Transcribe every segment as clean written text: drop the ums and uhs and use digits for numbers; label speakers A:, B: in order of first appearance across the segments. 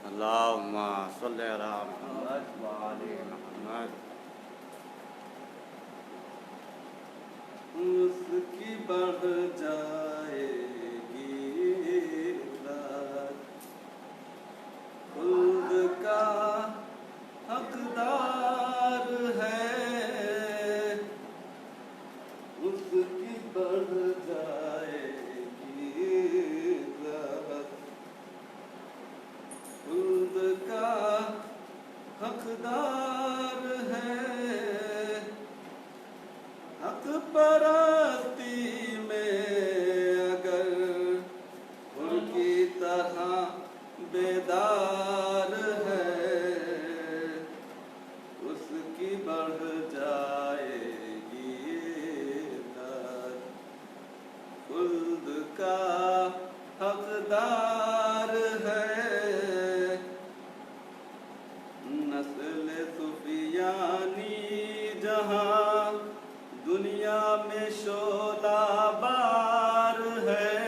A: اللهم صل على محمد وآل محمد.
B: اس کی بڑھ جائے گی رات، خلد کا حقدار ہے، اس کی بڑھ جائے گی رات، خلد کا حقدار ہے، حق پرستی میں اگر ان کی طرح بیدار ہے، اس کی بڑھ جائے گی رات، خلد کا حقدار ہے، نسل سفیانی جہاں دنیا میں شعلہ بار ہے،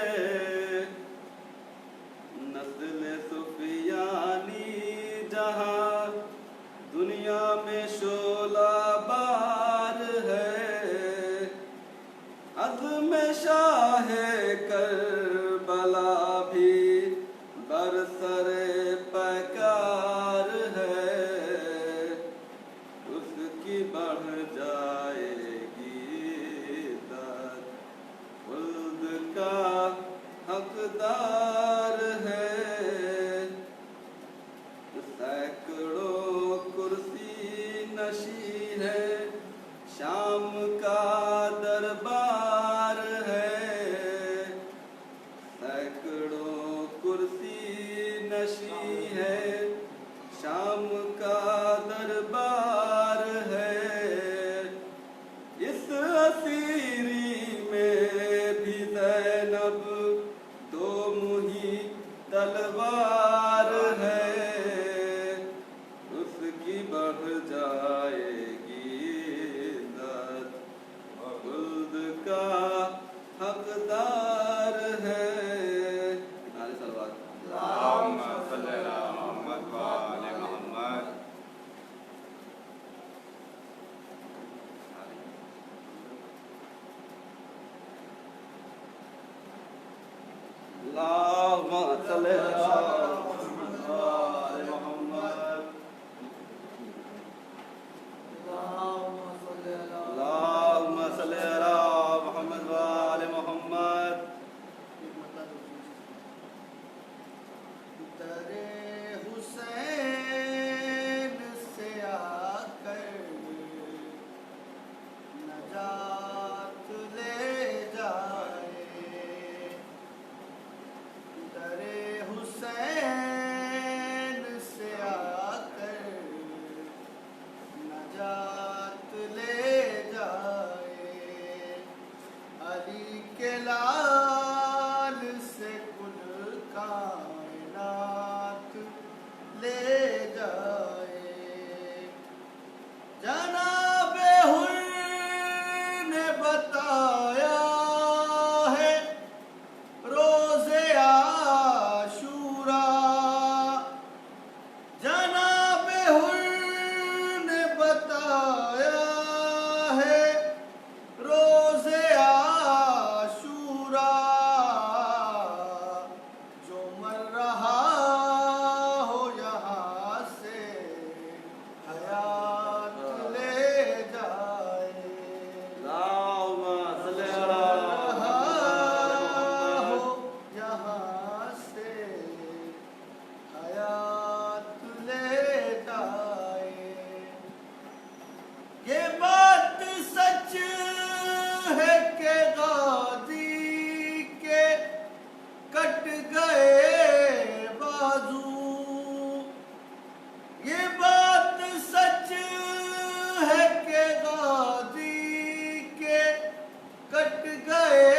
B: نسل سفیانی جہاں دنیا میں شعلہ بار ہے، عزم شاہ کربلا بھی برسر پیکار ہے، اس کی بڑھ جائے گی داد، خلد کا حقدار ہے، سینکڑوں کرسی نشیں ہے، شام کا دربار ہے، سینکڑوں کرسی نشیں ہے، شام کا دربار ہے، اس اسیری میں بھی زینب دو مہی تلوار ہے، اس کی بڑھ جائے گی داد، خلد کا حقدار ہے۔ نعرہ صلوات۔
A: اللهم صل على محمد وآل محمد.
B: اللهم صل على محمد وآل محمد. اللهم صل على محمد وآل محمد.
C: در حسین سے آ کر نجات لے جائے، در حسین سے آ کر نجات لے جائے، علی کے لال سے کل کائنات لے جائے، جناب حر نے بتایا ہے روز عاشورا، جناب حر نے بتایا ہے روز عاشورا، جو مر رہا ہو یہاں سے حیات لے جائے،
B: اللهم صل
C: جو
B: على
C: مر رہا
B: محمد.
C: ہو یہاں سے حیات لے جائے، یہ بات سچ ہے کہ غازی کے کٹ گئے بازو، یہ بات سچ ہے کہ غازی کے کٹ گئے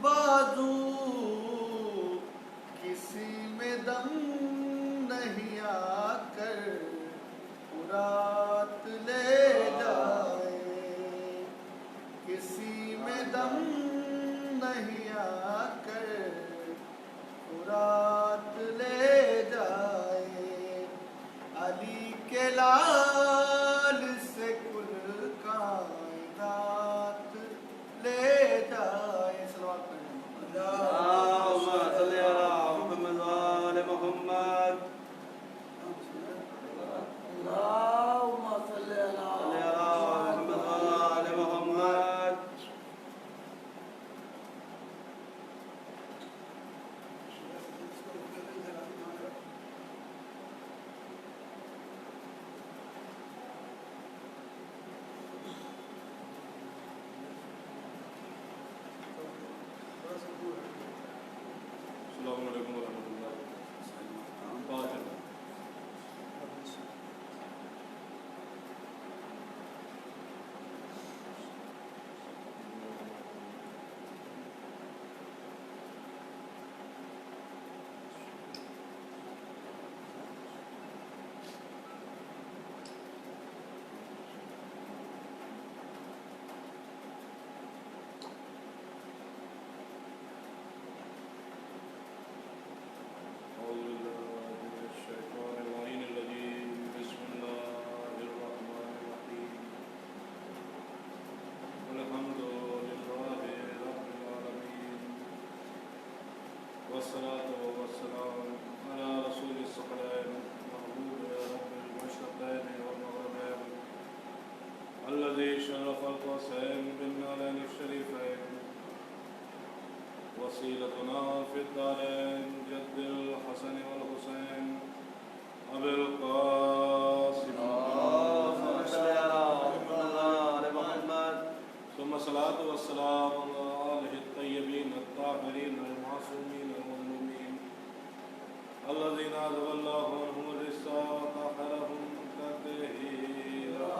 C: بازو، کسی میں دم نہیں آ کر فرات لے جائے، کسی میں دم نہیں آ کر فرات لے جائے۔
D: شرف القاسم بالنالين الشريفين وسيلتنا في الدارين جد الحسن والحسين أبي القاسم ثم الصلاة والسلام على آله الطيبين الطاهرين المعصومين المظلومين الذين عذب الله عنهم الرزق وطهرهم تطهيرا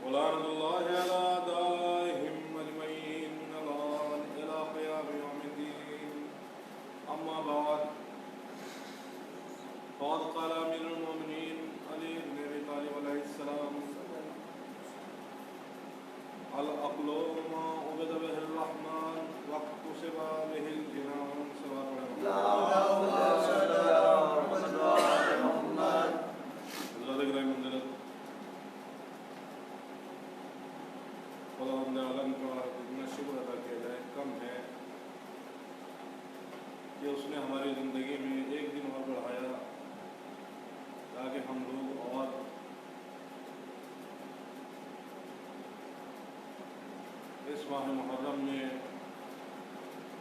D: ولعنة الله على أعدائهم أجمعين إلى قيام يوم الدين. أما بعد فقد قال أمير المؤمنين علي بن أبي طالب عليه السلام: العقل ما عبد به الرحمن واكتسب به الجنان. خداوند عالم کا اتنا شکر ادا کیا جائے، کم ہے کہ اس نے ہماری زندگی میں ایک دن اور بڑھایا تاکہ ہم لوگ اور اس ماہ محرم میں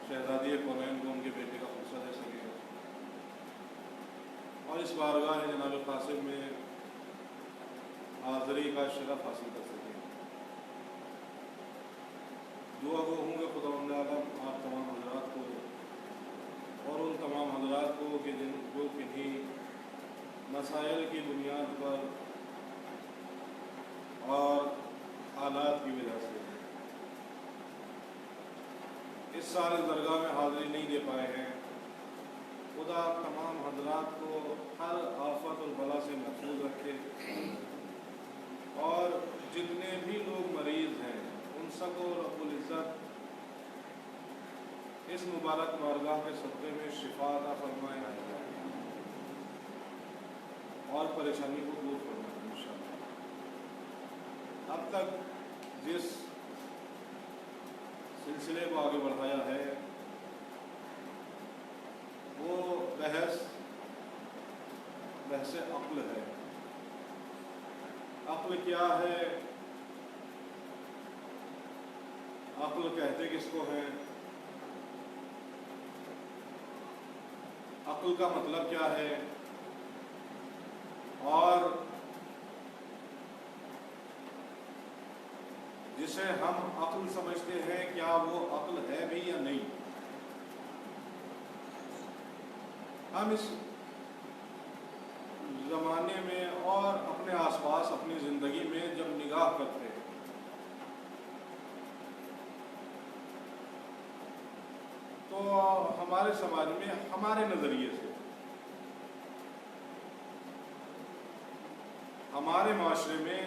D: شہزادی کونین کو ان کے بیٹے کا خصہ دے سکیں اور اس بارگاہ جناب قاسم میں حاضری کا شرف حاصل کر سکیں۔ دعا گو ہوں گے خداوند عالم آپ تمام حضرات کو اور ان تمام حضرات کو کہ جو کنہیں مسائل کی بنیاد پر اور حالات کی وجہ سے اس سال اس درگاہ میں حاضری نہیں دے پائے ہیں، خدا تمام حضرات کو ہر آفت اور بلا سے محفوظ رکھے اور جتنے بھی لوگ مریض ہیں ان سب کو رب العزت اس مبارک بارگاہ کے صدقے میں شفا عطا فرمائے اور پریشانی کو دور فرمائے انشاءاللہ۔ اب تک جس سلسلے کو آگے بڑھایا ہے وہ بحث عقل ہے۔ عقل کیا ہے؟ عقل کہتے کس کو ہیں؟ عقل کا مطلب کیا ہے؟ اور جسے ہم عقل سمجھتے ہیں کیا وہ عقل ہے بھی یا نہیں؟ ہم اس زمانے میں اور اپنے آس پاس اپنی زندگی میں جب نگاہ کرتے ہیں تو ہمارے سماج میں ہمارے نظریے سے ہمارے معاشرے میں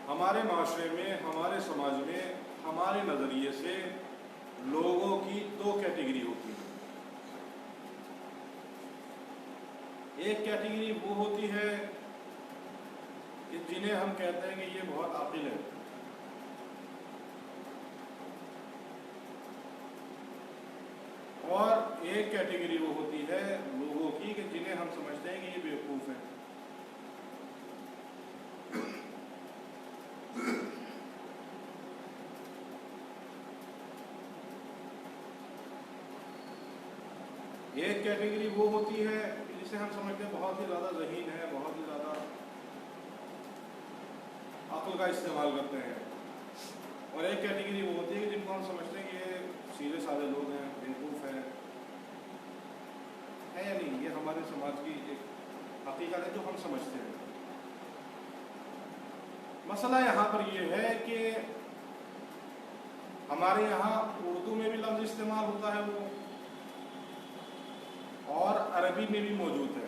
D: ہمارے معاشرے میں ہمارے سماج میں ہمارے نظریے سے لوگوں کی دو کیٹیگری ہوتی ہے۔ ایک کیٹیگری وہ ہوتی ہے کہ جنہیں ہم کہتے ہیں کہ یہ بہت عاقل ہے، اور ایک کیٹیگری وہ ہوتی ہے لوگوں کی کہ جنہیں ہم سمجھتے ہیں کہ یہ بیوقوف ہیں۔ ایک کیٹیگری وہ ہوتی ہے جسے ہم سمجھتے ہیں بہت ہی زیادہ ذہین ہے، بہت ہی زیادہ عقل کا استعمال کرتے ہیں، اور ایک کیٹیگری وہ ہوتی ہے جن کو ہم سمجھتے ہیں کہ یہ سیدھے سادے لوگ ہیں، بیوقوف ہیں یا نہیں۔ یہ ہمارے سماج کی ایک حقیقت ہے جو ہم سمجھتے ہیں۔ مسئلہ یہاں پر یہ ہے کہ ہمارے یہاں اردو میں بھی لفظ استعمال ہوتا ہے وہ، اور عربی میں بھی موجود ہے۔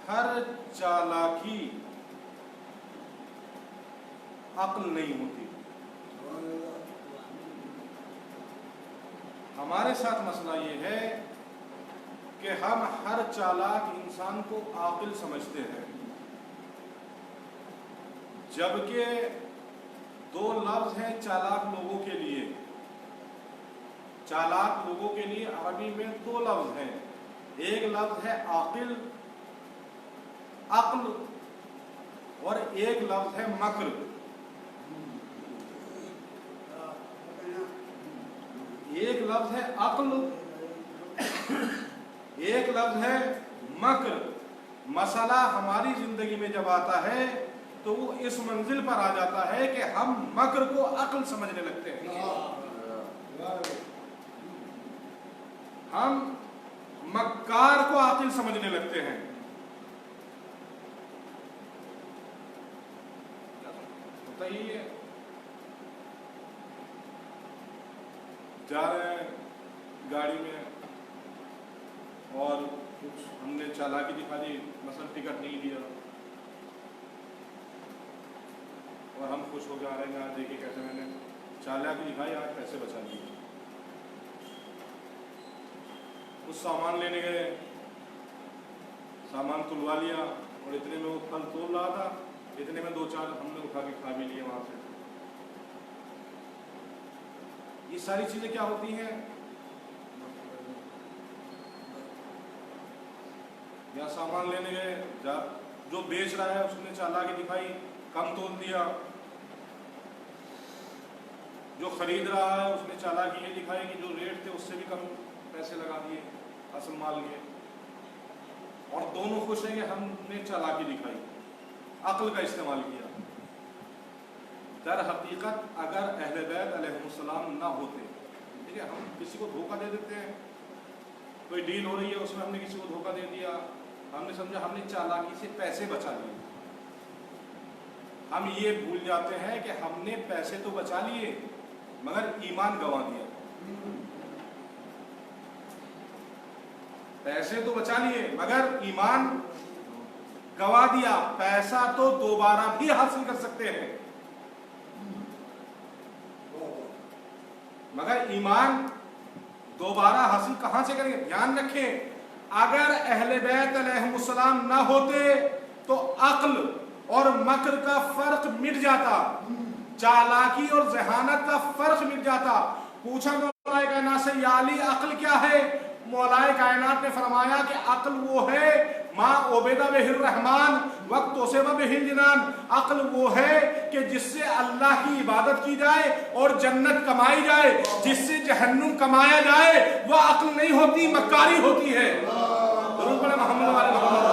D: ہر چالاکی عقل نہیں ہوتی۔ ہمارے ساتھ مسئلہ یہ ہے کہ ہم ہر چالاک انسان کو عاقل سمجھتے ہیں، جبکہ دو لفظ ہیں چالاک لوگوں کے لیے. چالاک لوگوں کے لیے عربی میں دو لفظ ہیں. ایک لفظ ہے عاقل، عقل، اور ایک لفظ ہے مکر. ایک لفظ ہے عقل، ایک لفظ ہے مکر. مسئلہ ہماری زندگی میں جب آتا ہے تو وہ اس منزل پر آ جاتا ہے کہ ہم مکر کو عقل سمجھنے لگتے ہیں. ہم مکار کو عاقل سمجھنے لگتے ہیں. ہوتا ہی ہے. جا رہے ہیں گاڑی میں اور کچھ ہم نے چالاکی دکھا دی، مثلا ٹکٹ نہیں لیا اور ہم خوش ہو کے آ رہے ہیں. آج دیکھیے کیسے میں نے چالاکی دکھائی، آج پیسے بچا لیے. کچھ سامان لینے گئے، سامان تلوا لیا اور اتنے میں وہ پھل تول رہا تھا، اتنے میں دو چار ہم نے اٹھا کے کھا بھی لیے وہاں سے. یہ ساری چیزیں کیا ہوتی ہیں؟ یا سامان لینے گئے، جو بیچ رہا ہے اس نے چالاکی دکھائی، کم تول دیا. جو خرید رہا ہے اس نے چالاکی یہ دکھائی کہ جو ریٹ تھے اس سے بھی کم پیسے لگا دیے اصل مال کے. اور دونوں خوش ہیں کہ ہم نے چالاکی دکھائی، عقل کا استعمال کیا. در حقیقت اگر اہل بیت علیہ السلام نہ ہوتے، ٹھیک ہے، ہم کسی کو دھوکہ دے دیتے ہیں. کوئی ڈیل ہو رہی ہے اس میں ہم نے کسی کو دھوکہ دے دیا، ہم نے سمجھا ہم نے چالاکی سے پیسے بچا لیے. ہم یہ بھول جاتے ہیں کہ ہم نے پیسے تو بچا لیے مگر ایمان گنوا دیا. پیسے تو بچا لیے مگر ایمان گنوا دیا. پیسہ تو دوبارہ بھی حاصل کر سکتے ہیں مگر ایمان دوبارہ حاصل کہاں سے کریں گے؟ دھیان رکھیں، اگر اہل بیت علیہ السلام نہ ہوتے تو عقل اور مکر کا فرق مٹ جاتا، چالاکی اور ذہانت کا فرق مٹ جاتا. پوچھا مولا کائنات سے یا علی عقل کیا ہے؟ مولا کائنات نے فرمایا کہ عقل وہ ہے ما عبد بہ الرحمن وقت توسب بہ الجنان. عقل وہ ہے کہ جس سے اللہ کی عبادت کی جائے اور جنت کمائی جائے، جس سے جہنم کمایا جائے وہ عقل نہیں ہوتی، مکاری ہوتی ہے. درود پڑھیں محمد والے محمد.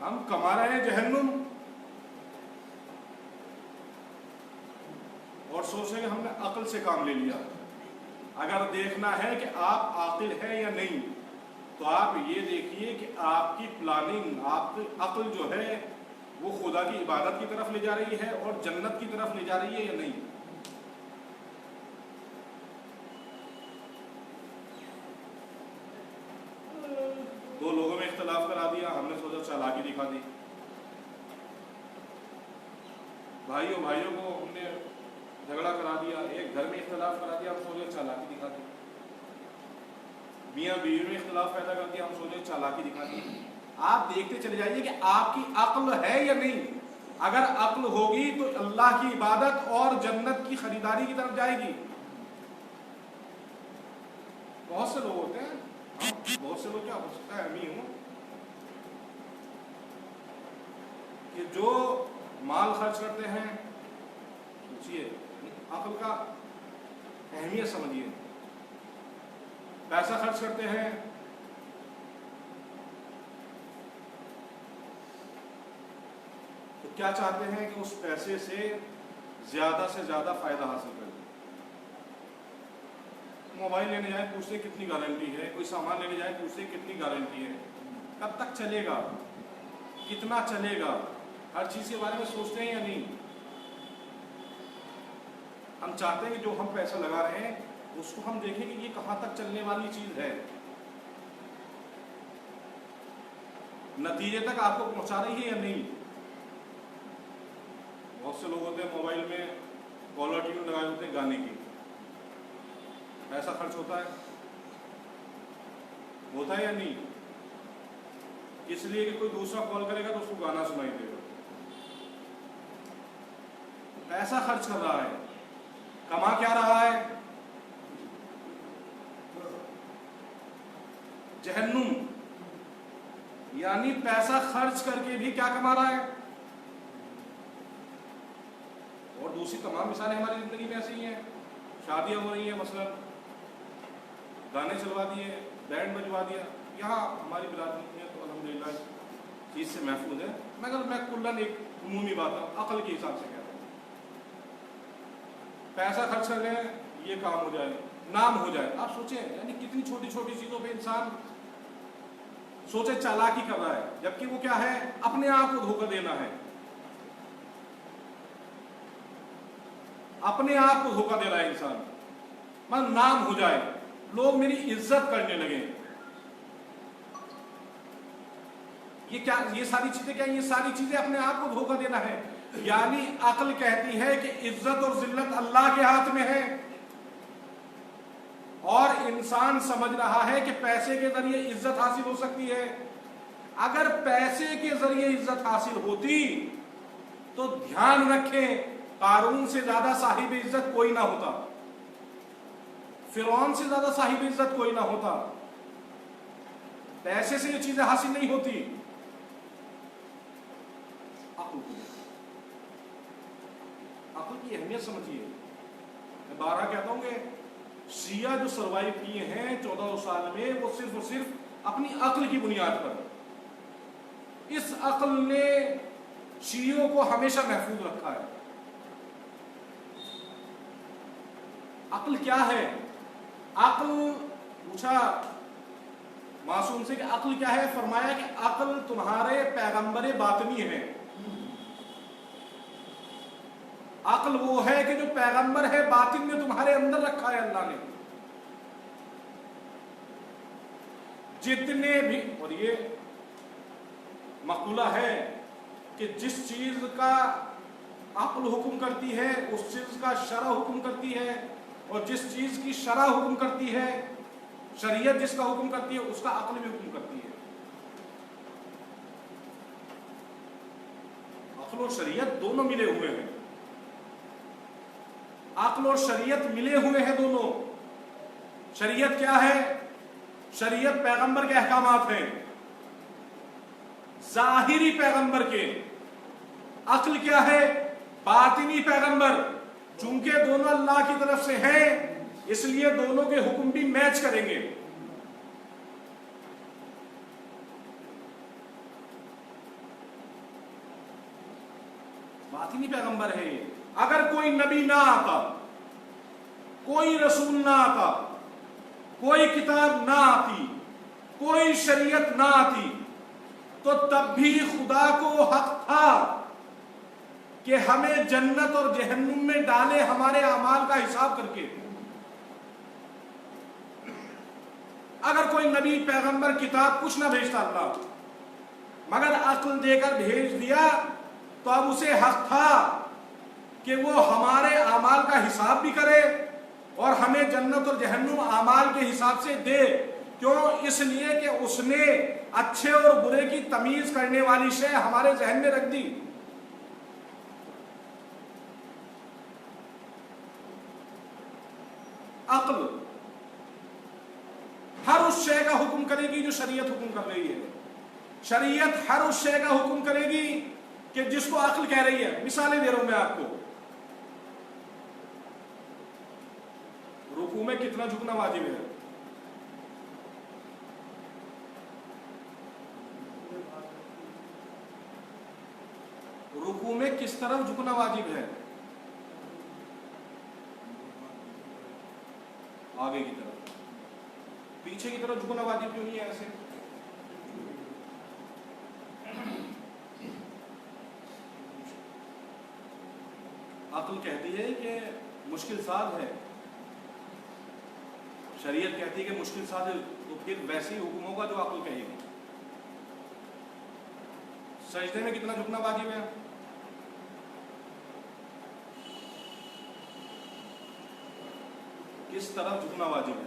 D: ہم کما رہے ہیں جہنم اور سوچ رہے ہیں کہ ہم نے عقل سے کام لے لیا. اگر دیکھنا ہے کہ آپ عاقل ہیں یا نہیں تو آپ یہ دیکھیے کہ آپ کی پلاننگ، آپ کی عقل جو ہے وہ خدا کی عبادت کی طرف لے جا رہی ہے اور جنت کی طرف لے جا رہی ہے یا نہیں. دو لوگوں میں اختلاف کرا دیا، ہم نے سوچا چالاکی دکھا دی. بھائیوں کو ہم نے جھگڑا کرا دیا، ایک گھر میں اختلاف کرا دیا، ہم سوچے چالاکی دکھا دی. میاں بیوی میں اختلاف پیدا کر دیا، ہم سوچے چالاکی دکھا دی. آپ دیکھتے چلے جائیے کہ آپ کی عقل ہے یا نہیں. اگر عقل ہوگی تو اللہ کی عبادت اور جنت کی خریداری کی طرف جائے گی. بہت سے لوگ ہوتے ہیں، بہت سے لوگ کیا ہو سکتا ہے امی ہوں کہ جو مال خرچ کرتے ہیں، سوچیے عقل کا اہمیت سمجھیے، پیسہ خرچ کرتے ہیں تو کیا چاہتے ہیں کہ اس پیسے سے زیادہ فائدہ حاصل کریں. موبائل لینے جائیں پوچھتے کتنی گارنٹی ہے، کوئی سامان لینے جائیں پوچھتے کتنی گارنٹی ہے، کب تک چلے گا، کتنا چلے گا. ہر چیز کے بارے میں سوچتے ہیں یا نہیں؟ ہم چاہتے ہیں کہ جو ہم پیسہ لگا رہے ہیں اس کو ہم دیکھیں کہ یہ کہاں تک چلنے والی چیز ہے، نتیجے تک آپ کو پہنچا رہی ہے یا نہیں. بہت سے لوگ ہوتے ہیں موبائل میں کالر ٹیون لگائے ہوتے ہیں گانے کی، پیسہ خرچ ہوتا ہے یا نہیں؟ اس لیے کہ کوئی دوسرا کال کرے گا تو اس کو گانا سنائی دے گا. پیسہ خرچ کر رہا ہے, کما کیا رہا ہے؟ جہنم. یعنی پیسہ خرچ کر کے بھی کیا کما رہا ہے. اور دوسری تمام مثالیں ہماری زندگی میں ایسی ہی ہیں. شادیاں ہو رہی ہیں, مثلا گانے چلوا دیے, بینڈ بجوا دیا. یہاں ہماری برادری میں تو الحمدللہ چیز سے محفوظ ہے, مگر میں کلن ایک عمومی بات ہے, عقل کے حساب سے کہہ رہا ہوں. پیسہ خرچ کر لیں, یہ کام ہو جائے, نام ہو جائے. آپ سوچیں یعنی کتنی چھوٹی چھوٹی چیزوں پہ انسان سوچے چالاکی کر رہا ہے, جبکہ وہ کیا ہے, اپنے آپ کو دھوکہ دینا ہے. اپنے آپ کو دھوکہ دے رہا ہے انسان. من نام ہو جائے, لوگ میری عزت کرنے لگے. یہ کیا, یہ ساری چیزیں کیا, یہ ساری چیزیں اپنے آپ کو دھوکہ دینا ہے. یعنی عقل کہتی ہے کہ عزت اور ذلت اللہ کے ہاتھ میں ہے, اور انسان سمجھ رہا ہے کہ پیسے کے ذریعے عزت حاصل ہو سکتی ہے. اگر پیسے کے ذریعے عزت حاصل ہوتی تو دھیان رکھیں, قارون سے زیادہ صاحب عزت کوئی نہ ہوتا, فرعون سے زیادہ صاحب عزت کوئی نہ ہوتا. پیسے سے یہ چیزیں حاصل نہیں ہوتی. عقل کی اہمیت سمجھیے. میں بارہ کہتا ہوں کہ شیعہ جو سروائیو کیے ہیں 1400 سال میں, وہ صرف اور صرف اپنی عقل کی بنیاد پر. اس عقل نے شیعوں کو ہمیشہ محفوظ رکھا ہے. عقل کیا ہے؟ عقل پوچھا معصوم سے کہ عقل کیا ہے, فرمایا کہ عقل تمہارے پیغمبر باطنی ہے. عقل وہ ہے کہ جو پیغمبر ہے باطن میں تمہارے اندر رکھا ہے اللہ نے. جتنے بھی, اور یہ مقولہ ہے کہ جس چیز کا عقل حکم کرتی ہے اس چیز کا شرع حکم کرتی ہے, اور جس چیز کی شرع حکم کرتی ہے, شریعت جس کا حکم کرتی ہے, اس کا عقل بھی حکم کرتی ہے. عقل اور شریعت دونوں ملے ہوئے ہیں. عقل اور شریعت ملے ہوئے ہیں دونوں. شریعت کیا ہے؟ شریعت پیغمبر کے احکامات ہیں, ظاہری پیغمبر کے. عقل کیا ہے؟ باطنی پیغمبر. چونکہ دونوں اللہ کی طرف سے ہیں اس لیے دونوں کے حکم بھی میچ کریں گے. باطنی پیغمبر ہے یہ. اگر کوئی نبی نہ آتا, کوئی رسول نہ آتا, کوئی کتاب نہ آتی, کوئی شریعت نہ آتی, تو تب بھی خدا کو حق تھا کہ ہمیں جنت اور جہنم میں ڈالے ہمارے اعمال کا حساب کر کے. اگر کوئی نبی پیغمبر کتاب کچھ نہ بھیجتا اللہ, مگر عقل دے کر بھیج دیا, تو اب اسے حق تھا کہ وہ ہمارے اعمال کا حساب بھی کرے اور ہمیں جنت اور جہنم اعمال کے حساب سے دے. کیوں؟ اس لیے کہ اس نے اچھے اور برے کی تمیز کرنے والی شے ہمارے ذہن میں رکھ دی. عقل ہر اس شے کا حکم کرے گی جو شریعت حکم کر رہی ہے. شریعت ہر اس شے کا حکم کرے گی کہ جس کو عقل کہہ رہی ہے. مثالیں دے رہا ہوں میں آپ کو. رکوع میں کتنا جھکنا واجب ہے؟ رکوع میں کس طرف جھکنا واجب ہے؟ آگے کی طرف. پیچھے کی طرف جھکنا واجب کیوں نہیں ہے ایسے؟ عقل کہتی ہے کہ مشکل ساز ہے, شریعت کہتی ہے کہ مشکل ساز ہے, تو پھر ویسے ہی حکم ہوگا جو عقل کہے گی. سجدے میں کتنا جھکنا واجب ہے؟ کس طرف جھکنا واجب ہے؟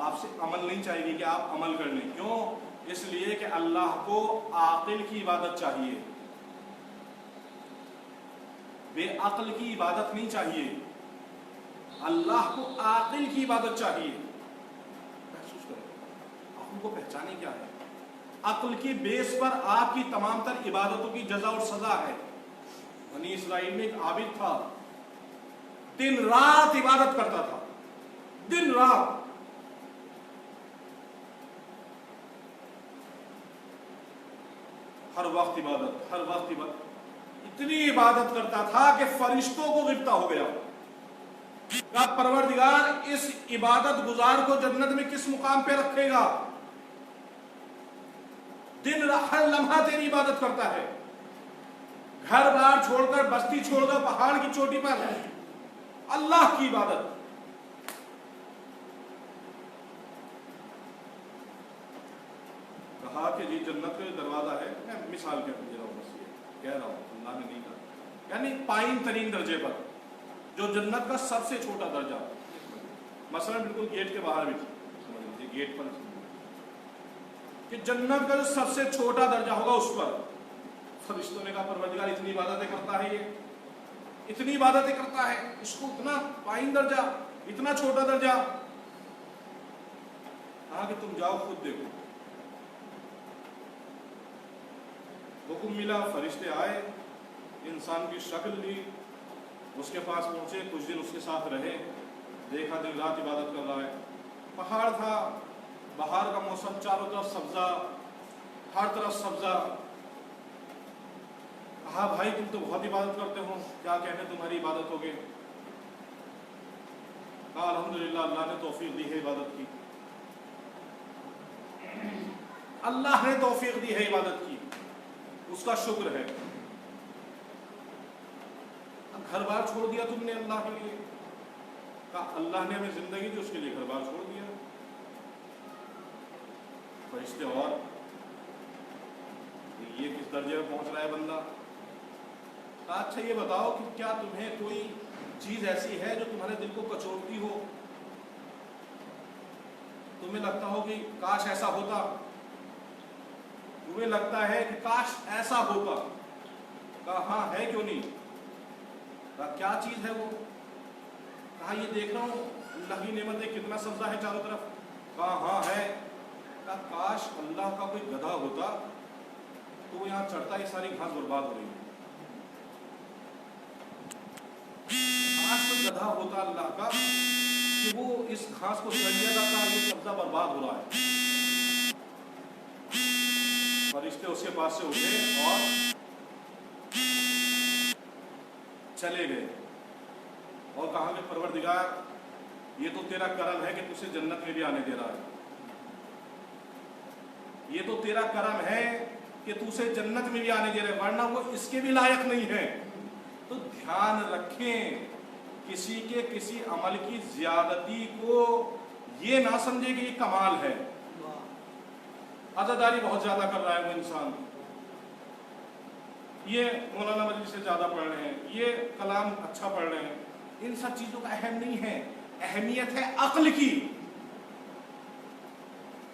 D: آپ سے عمل نہیں چاہے گی کہ آپ عمل کر لیں. کیوں؟ اس لیے کہ اللہ کو عاقل کی عبادت چاہیے، بے عقل کی عبادت نہیں چاہیے. اللہ کو عاقل کی عبادت چاہیے. محسوس کریں عقل کو پہچانے کیا ہے. عقل کی بیس پر آپ کی تمام تر عبادتوں کی جزا اور سزا ہے. بنی اسرائیل میں ایک عابد تھا، دن رات عبادت کرتا تھا، دن رات. ہر وقت عبادت، ہر وقت عبادت. اتنی عبادت کرتا تھا کہ فرشتوں کو غبطہ ہو گیا. کہا پروردگار اس عبادت گزار کو جنت میں کس مقام پہ رکھے گا؟ دن ہر لمحہ تیری عبادت کرتا ہے، گھر بار چھوڑ کر، بستی چھوڑ کر پہاڑ کی چوٹی پر اللہ کی عبادت. کہا کہ جی جنت کا دروازہ ہے، میں مثال کہہ رہا ہوں، بس یہ کہہ رہا ہوں، اللہ نے نہیں کہا. یعنی پائن ترین درجے پر، جو جنت کا سب سے چھوٹا درجہ، مثلا بالکل گیٹ کے باہر بھی سمجھ لیجیے، گیٹ پر کہ جنت کا جو سب سے چھوٹا درجہ ہوگا اس پر فرشتوں نے کہا پروردگار اتنی عبادتیں کرتا ہے، یہ اتنی عبادتیں کرتا ہے، اس کو اتنا پائن درجہ، اتنا چھوٹا درجہ. کہا کہ تم جاؤ خود دیکھو. حکم ملا، فرشتے آئے، انسان کی شکل لی، اس کے پاس پہنچے، کچھ دن اس کے ساتھ رہے، دیکھا دن رات عبادت کر رہا ہے. پہاڑ تھا، بہار کا موسم، چاروں طرف سبزہ، ہر طرف سبزہ. کہا بھائی تم تو بہت عبادت کرتے ہو، کیا کہنے تمہاری عبادت ہو گئی؟ کہا الحمدللہ اللہ نے توفیق دی ہے عبادت کی، اللہ نے توفیق دی ہے عبادت کی، اس کا شکر ہے. گھر بار چھوڑ دیا تم نے اللہ کے لیے. کہا اللہ نے ہمیں زندگی دی، اس کے لیے گھر بار چھوڑ دیا. فرشتے اور یہ کس درجے میں پہنچ رہا ہے بندہ. کہا اچھا یہ بتاؤ کہ کیا تمہیں کوئی چیز ایسی ہے جو تمہارے دل کو کچوٹتی ہو، تمہیں لگتا ہو کہ کاش ایسا ہوتا، تمہیں لگتا ہے کہ کاش ایسا ہوتا؟ کہا ہاں ہے، کیوں نہیں. کہا کیا چیز ہے وہ؟ کہا یہ دیکھ رہا ہوں اللہ کی نعمت ہے، کتنا سبزہ ہے چاروں طرف. کہا ہاں ہے. کہا کاش اللہ کا کوئی گدھا ہوتا تو وہ یہاں چڑھتا، یہ ساری گھاس برباد ہو رہی ہے. کاش کوئی گدھا ہوتا اللہ کا کہ وہ اس گھاس کو چڑھ لیا جاتا، یہ سبزہ برباد ہو رہا ہے. فرشتے اس کے پاس سے اٹھے اور چلے گئے اور کہا کہ پروردگار یہ تو تیرا کرم ہے کہ تجھے جنت میں بھی آنے دے رہا ہے، یہ تو تیرا کرم ہے کہ تجھے جنت میں بھی آنے دے رہا ہے، ورنہ وہ اس کے بھی لائق نہیں ہے. تو دھیان رکھیں کسی کے کسی عمل کی زیادتی کو یہ نہ سمجھے کہ یہ کمال ہے. عزاداری بہت زیادہ کر رہا ہے وہ انسان، یہ مولانا مجلس سے زیادہ پڑھ رہے ہیں، یہ کلام اچھا پڑھ رہے ہیں، ان سب چیزوں کا اہم نہیں ہے. اہمیت ہے عقل کی.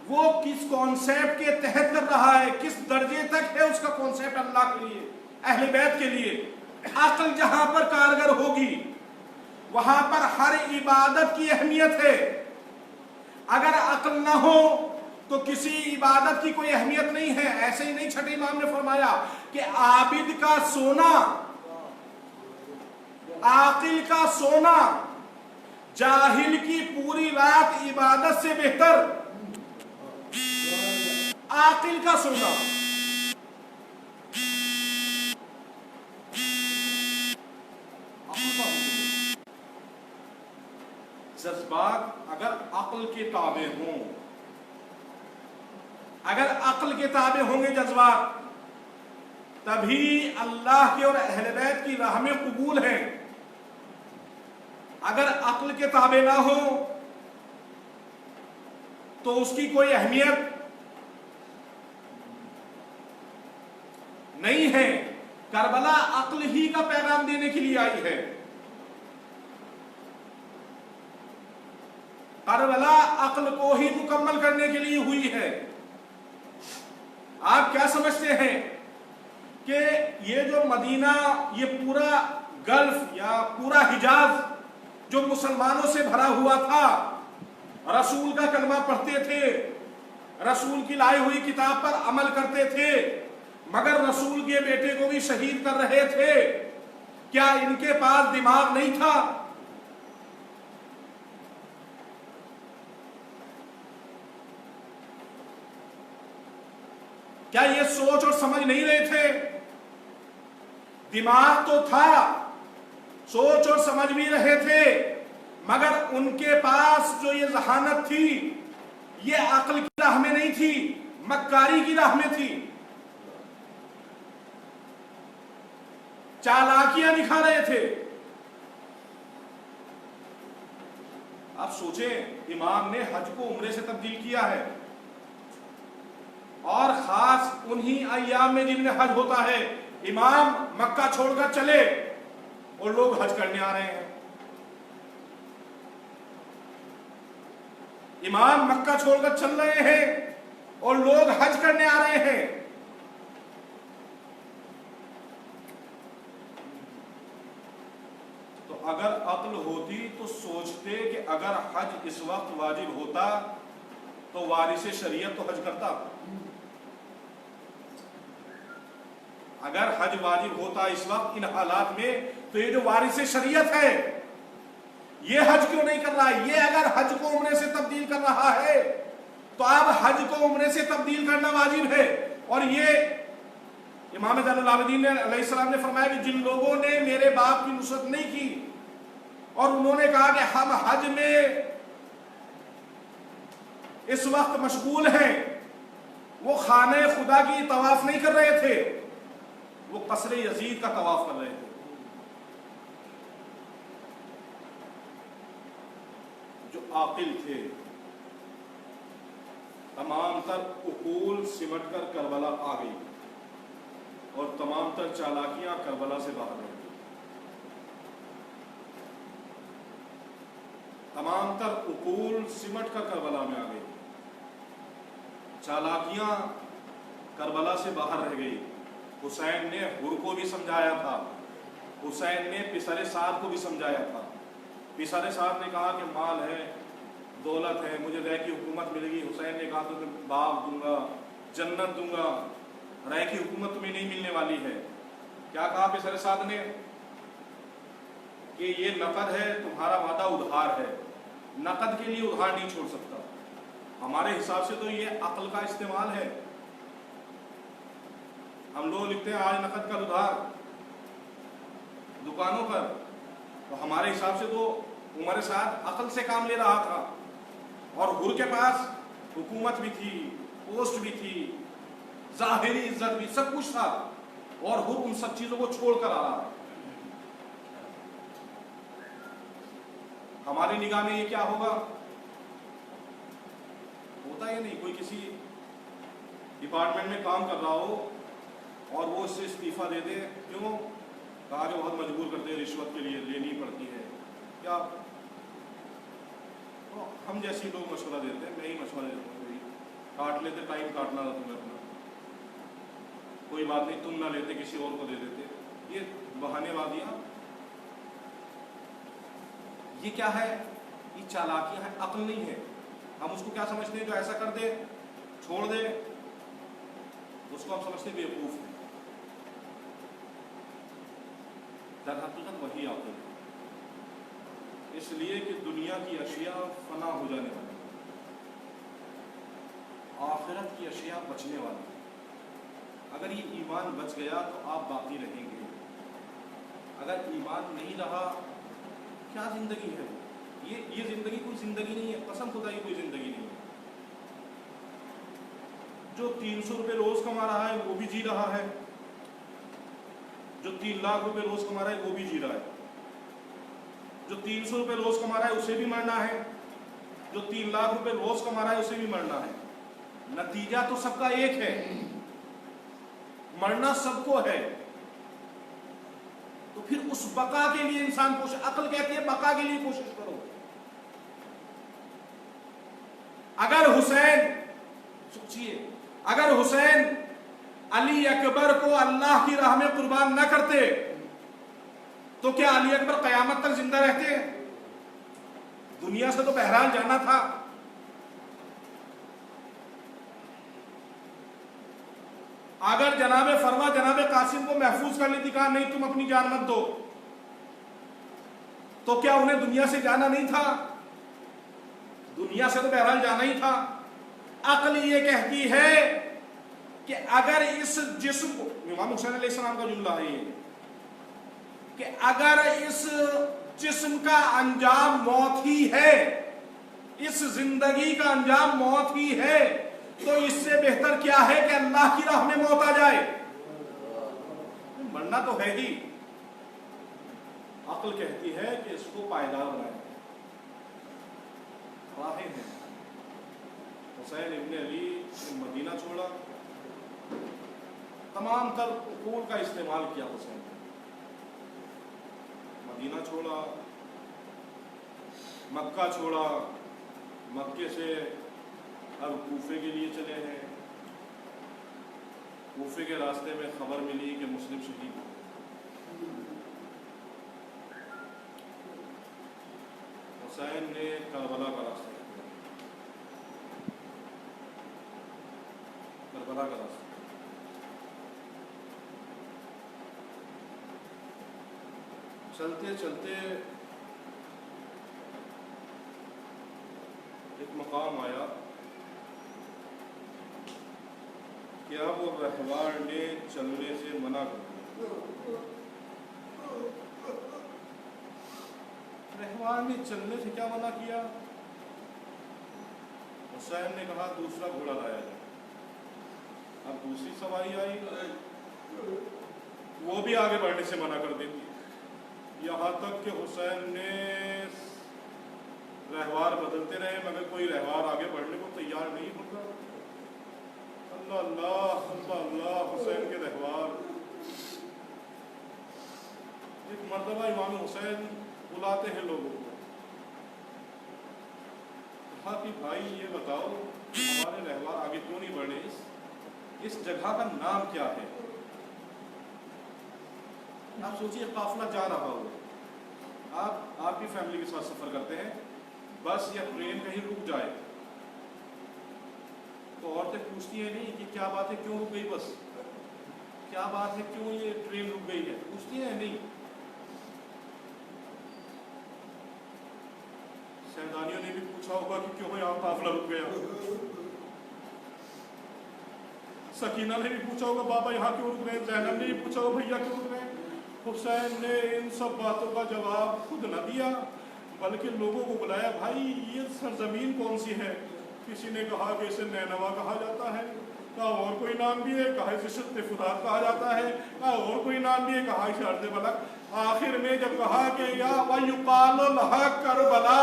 D: وہ کس کانسیپٹ کے تحت کر رہا ہے، کس درجے تک ہے اس کا کانسیپٹ اللہ کے لیے، اہل بیت کے لیے. عقل جہاں پر کارگر ہوگی وہاں پر ہر عبادت کی اہمیت ہے. اگر عقل نہ ہو تو کسی عبادت کی کوئی اہمیت نہیں ہے. ایسے ہی نہیں چھٹے امام نے فرمایا کہ عابد کا سونا، عاقل کا سونا جاہل کی پوری رات عبادت سے بہتر. عاقل کا سونا، جذبات اگر عقل کے تابع ہوں، اگر عقل کے تابع ہوں گے جذبات، تبھی اللہ کے اور اہل بیت کی راہ میں قبول ہیں. اگر عقل کے تابع نہ ہو تو اس کی کوئی اہمیت نہیں ہے. کربلا عقل ہی کا پیغام دینے کے لیے آئی ہے. کربلا عقل کو ہی مکمل کرنے کے لیے ہوئی ہے۔ آپ کیا سمجھتے ہیں کہ یہ جو مدینہ، یہ پورا گلف یا پورا حجاز جو مسلمانوں سے بھرا ہوا تھا، رسول کا کلمہ پڑھتے تھے، رسول کی لائی ہوئی کتاب پر عمل کرتے تھے، مگر رسول کے بیٹے کو بھی شہید کر رہے تھے، کیا ان کے پاس دماغ نہیں تھا؟ کیا یہ سوچ اور سمجھ نہیں رہے تھے؟ دماغ تو تھا، سوچ اور سمجھ بھی رہے تھے، مگر ان کے پاس جو یہ ذہانت تھی یہ عقل کی راہ میں نہیں تھی، مکاری کی راہ میں تھی، چالاکیاں دکھا رہے تھے۔ آپ سوچیں، امام نے حج کو عمرے سے تبدیل کیا ہے، اور خاص انہی ایام میں جن میں حج ہوتا ہے، امام مکہ چھوڑ کر چلے اور لوگ حج کرنے آ رہے ہیں۔ امام مکہ چھوڑ کر چل رہے ہیں اور لوگ حج کرنے آ رہے ہیں۔ تو اگر عقل ہوتی تو سوچتے کہ اگر حج اس وقت واجب ہوتا تو وارث شریعت تو حج کرتا۔ اگر حج واجب ہوتا اس وقت ان حالات میں تو یہ جو وارث شریعت ہے یہ حج کیوں نہیں کر رہا ہے؟ یہ اگر حج کو عمرے سے تبدیل کر رہا ہے تو اب حج کو عمرے سے تبدیل کرنا واجب ہے۔ اور یہ امام زین العابدین علیہ السلام نے فرمایا کہ جن لوگوں نے میرے باپ کی نصرت نہیں کی اور انہوں نے کہا کہ ہم حج میں اس وقت مشغول ہیں، وہ خانہ خدا کی طواف نہیں کر رہے تھے، وہ قصر یزید کا طواف کر رہے تھے۔ جو عاقل تھے، تمام تر عقول سمٹ کر کربلا آ گئی اور تمام تر چالاکیاں کربلا سے باہر رہ گئی۔ تمام تر عقول سمٹ کر کربلا میں آ گئی، چالاکیاں کربلا سے باہر رہ گئی۔ حسین نے حر کو بھی سمجھایا تھا، حسین نے پسر سعد کو بھی سمجھایا تھا۔ پسر سعد نے کہا کہ مال ہے، دولت ہے، مجھے رہ کی حکومت ملے گی۔ حسین نے کہا تمہیں باغ دوں گا، جنت دوں گا، رہ کی حکومت تمہیں نہیں ملنے والی ہے۔ کیا کہا پسر سعد نے کہ یہ نقد ہے، تمہارا وعدہ ادھار ہے، نقد کے لیے ادھار نہیں چھوڑ سکتا۔ ہمارے حساب سے تو یہ عقل کا استعمال ہے۔ ہم لوگ لکھتے ہیں آج نقد کل ادھار دکانوں پر، تو ہمارے حساب سے تو عمر سعد عقل سے کام لے رہا تھا، اور حر کے پاس حکومت بھی تھی، پوسٹ بھی تھی، ظاہری عزت بھی، سب کچھ تھا، اور حر ان سب چیزوں کو چھوڑ کر آ رہا۔ ہماری نگاہ میں یہ کیا ہوگا؟ ہوتا ہے نہیں، کوئی کسی ڈپارٹمنٹ میں کام کر رہا ہو اور وہ اس سے استعفیٰ دے دے، کیوں؟ کہا کہ بہت مجبور کرتے ہیں، رشوت کے لیے لینی پڑتی ہے، کیا؟ تو ہم جیسی لوگ مشورہ دیتے ہیں، میں ہی مشورہ دیتا ہوں، کاٹ لیتے، ٹائم کاٹنا تھا تمہیں اپنا، کوئی بات نہیں، تم نہ لیتے کسی اور کو دے دیتے۔ یہ بہانے بازیاں، یہ کیا ہے؟ یہ چالاکیاں ہیں، عقل نہیں ہے۔ ہم اس کو کیا سمجھتے ہیں؟ جو ایسا کر دے، چھوڑ دے، اس کو ہم سمجھتے ہیں بیوقوف ہے۔ در حقیقت وہی عقل ہے، اس لیے کہ دنیا کی اشیاء فنا ہو جانے والی، آخرت کی اشیاء بچنے والی۔ اگر یہ ایمان بچ گیا تو آپ باقی رہیں گے، اگر ایمان نہیں رہا کیا زندگی ہے؟ یہ زندگی کوئی زندگی نہیں ہے، قسم خدا یہ کوئی زندگی نہیں ہے۔ جو 300 روپے روز کما رہا ہے وہ بھی جی رہا ہے، جو 3 لاکھ روپے روز کما رہا ہے وہ بھی جی رہا ہے، جو 300 روپے روز کما رہا ہے اسے بھی مرنا ہے، جو 3 لاکھ روپے روز کما رہا ہے اسے بھی مرنا ہے۔ نتیجہ تو سب کا ایک ہے، مرنا سب کو ہے۔ تو پھر اس بقا کے لیے انسان کوشش، عقل کہتی ہے بقا کے لیے کوشش کرو۔ اگر حسین سوچیے، اگر حسین علی اکبر کو اللہ کی راہ میں قربان نہ کرتے تو کیا علی اکبر قیامت تک زندہ رہتے؟ دنیا سے تو بہرحال جانا تھا۔ اگر جناب فرما جناب قاسم کو محفوظ کر لیتی، کہا نہیں تم اپنی جان مت دو، تو کیا انہیں دنیا سے جانا نہیں تھا؟ دنیا سے تو بہرحال جانا ہی تھا۔ عقل یہ کہتی ہے کہ اگر اس جسم کو، امام حسین علیہ السلام کا جملہ ہے یہ، کہ اگر اس جسم کا انجام موت ہی ہے، اس زندگی کا انجام موت ہی ہے، تو اس سے بہتر کیا ہے کہ اللہ کی راہ میں موت آ جائے؟ مرنا تو ہے ہی۔ عقل کہتی ہے کہ اس کو پائیدار بنائے۔ راہیں ہیں، حسین ابن علی نے مدینہ چھوڑا، تمام تر عقول کا استعمال کیا حسین نے، مدینہ چھوڑا، مکہ چھوڑا، مکے سے اب کوفے کے لیے چلے ہیں۔ کوفے کے راستے میں خبر ملی کہ مسلم شہید ہو گئے۔ حسین نے کربلا کا راستہ کیا، کربلا کا راستہ۔ چلتے چلتے ایک مقام آیا کہ اب وہ رہوار نے چلنے سے منع کر دیا۔ رہوار نے چلنے سے کیا منع کیا؟ حسین نے کہا دوسرا گھوڑا لایا جائے۔ اب دوسری سواری آئی، وہ بھی آگے بڑھنے سے منع کر دیتی، یہاں تک کہ حسین نے رہوار بدلتے رہے مگر کوئی رہوار آگے بڑھنے کو تیار نہیں ہوتا۔ اللہ اللہ اللہ اللہ، حسین کے رہوار۔ ایک مرتبہ امام حسین بلاتے ہیں لوگوں کو، کہا کہ بھائی یہ بتاؤ ہمارے رہوار آگے کیوں نہیں بڑھے، اس جگہ کا نام کیا ہے؟ آپ سوچیے قافلہ جا رہا ہو، آپ بھی فیملی کے ساتھ سفر کرتے ہیں، بس یا ٹرین کہیں رک جائے تو عورتیں پوچھتی ہیں نہیں کہ کیا بات ہے کیوں رک گئی، بس کیا بات ہے کیوں یہ ٹرین رک گئی ہے، پوچھتی ہیں نہیں؟ سیدانیوں نے بھی پوچھا ہوگا کہ کیوں یہاں قافلہ رک گیا، سکینہ نے بھی پوچھا ہوگا بابا یہاں کیوں رک رہے ہیں، زینب نے بھی پوچھا ہوگا بھیا کیوں رک رہے ہیں۔ حسین نے ان سب باتوں کا جواب خود نہ دیا بلکہ لوگوں کو بلایا، بھائی یہ سرزمین کون سی ہے؟ کسی نے کہا کہ اسے نینوا کہا جاتا ہے، کہا اور کوئی نام بھی ہے، کہا اسے شط فرات کہا جاتا ہے، کہا اور کوئی نام بھی ہے، کہا اسے ارض بلق۔ آخر میں جب کہا کہ یا وَيُقَالُ لَهَا کربلا،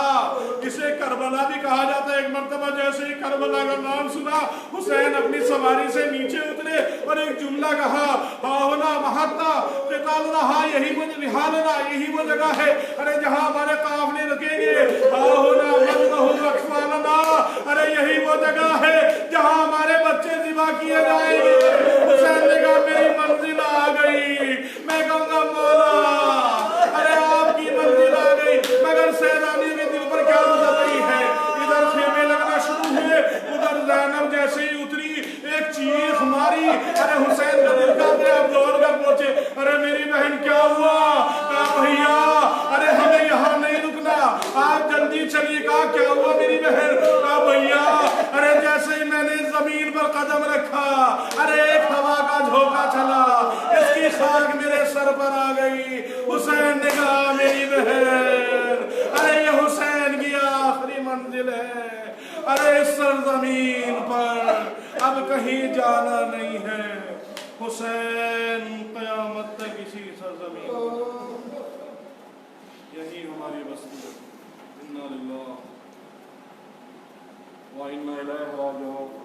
D: اسے کربلا بھی کہا جاتا ہے، ایک مرتبہ جیسے ہی کربلا کا نام سنا حسین اپنی سواری سے نیچے اترے اور ایک جملہ کہا، ہاؤنا محطہ قتالنا، یہی وہ رحالنا، یہی وہ جگہ ہے ارے جہاں ہمارے قافلے رکیں گے، ہاؤنا مذبح اطفالنا، ارے یہی وہ جگہ ہے جہاں ہمارے بچے ذبح کیے جائیں گے۔ حسین نے کہا میری منزل آ گئی، میں کہوں گا مولا ارے آپ کی منزل آ گئی، مگر سیدانی کے دل پر کیا گزر رہی ہے؟ ادھر خیمے لگنا شروع ہوئے، ادھر زینب جیسے ہی اتری ایک چیخ ماری، ارے حسین کا دل کانپے، اب دوڑ کر پہنچے، ارے میری بہن کیا ہوا؟ کہا بھیا ارے ہمیں یہاں نہیں رکنا، آپ جلدی چلیے۔ کہا کیا ہوا میری بہن؟ کہا بھیا ارے جیسے ہی میں نے زمین پر قدم رکھا ارے ایک ہوا کا جھونکا چلا، اس کی خاک میرے سر پر آ گئی۔ حسین نے کہا میری بہن ارے یہ حسین کی آخری منزل ہے، ارے اس سرزمین پر اب کہیں جانا نہیں ہے، حسین قیامت تک اسی سرزمین پر، یہی ہماری بستی ہے۔ انا للہ و انا الیہ راجعون۔